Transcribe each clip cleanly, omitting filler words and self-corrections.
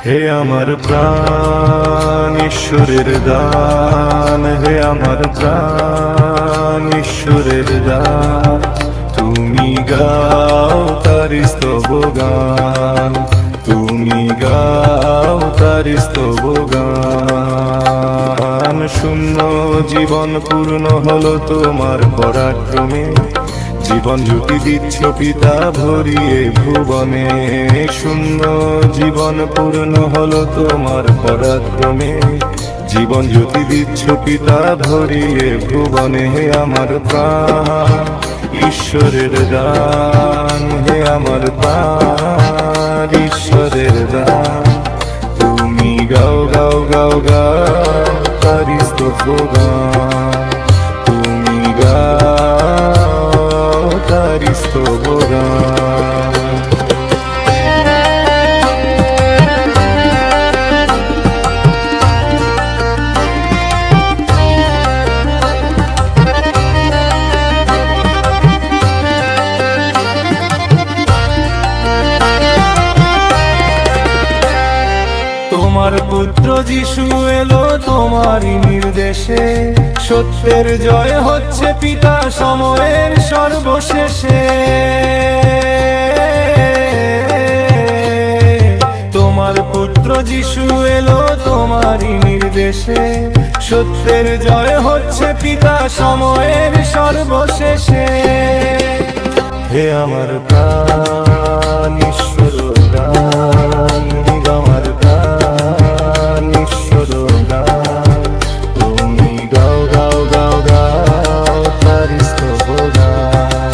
হে আমার প্রাণ ঈশ্বরের দান, হে আমার প্রাণ ঈশ্বরের দান। তুমি গাও তার স্তব গান, তুমি গাও তার স্তব গান। শূন্য জীবন পূর্ণ হলো তোমার পরাক্রমে, জীবন জ্যোতি দিচ্ছ পিতা ভরিয়ে ভুবনে। শূন্য জীবন পূর্ণ হলো তোমার পরাক্রমে, জীবন জ্যোতি দিচ্ছ পিতা ভরিয়ে ভুবনে। হে আমার প্রাণ ঈশ্বরের দান, হে আমার প্রাণ ঈশ্বরের দান। তুমি গাও গাও গাও গাও তার স্তব গান, তুমি গাও তার স্তব গান। তোমার পুত্র যিশু এলো তোমারই নির্দেশে, সত্যের জয় হচ্ছে পিতা সময়ের সর্বশেষে। তোমার পুত্র যিশু এলো তোমারই নির্দেশে, সত্যের জয় হচ্ছে পিতা সময়ের সর্বশেষে। হে আমার প্রাণ ঈশ্বর দান, আমার প্রাণ ঈশ্বর দান। তুমি গাও গাও গাও গাও তার স্তব গান,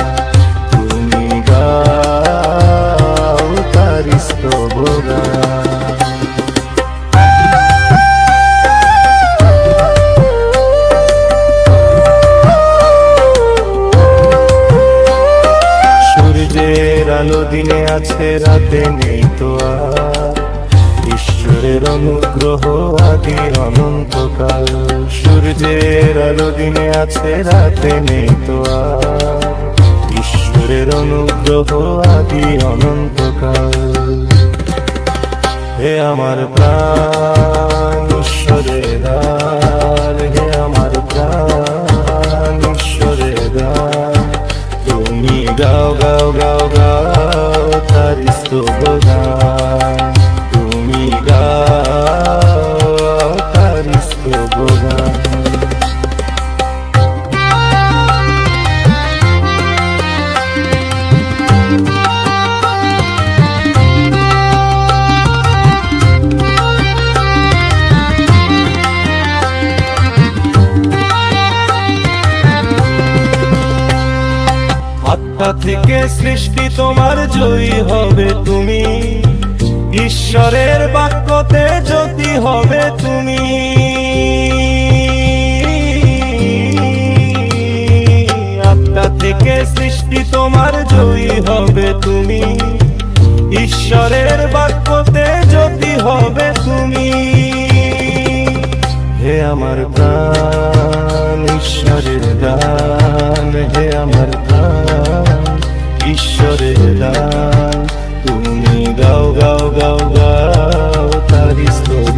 তুমি গাও তার স্তব গান। সূর্যের আলো দিনে আছে, রাতে নেই তো আর। ঈশ্বরের অনুগ্রহ আদি অনন্তকাল। সূর্যের আলো দিনে আছে, রাতে নেই তো আর। ঈশ্বরের অনুগ্রহ আদি অনন্তকাল। হে আমার প্রাণ ঈশ্বরের দান, হে আমার প্রাণ ঈশ্বরের দান। তুমি গাও গাও গাও গাও তার স্তব গান, তুমি গাও তার স্তব গান। আত্মা থেকে সৃষ্টি তোমার জয়ী হবে তুমি, ঈশ্বরের বাক্যতে জ্যোতি হবে তুমি। আত্মা থেকে সৃষ্টি তোমার জয়ী হবে তুমি, ঈশ্বরের বাক্যতে জ্যোতি হবে তুমি। হে আমার প্রাণ ঈশ্বরের দান, হে আমার প্রাণ ঈশ্বরের দান। তুমি গাও গাও গাও গাও তার স্তব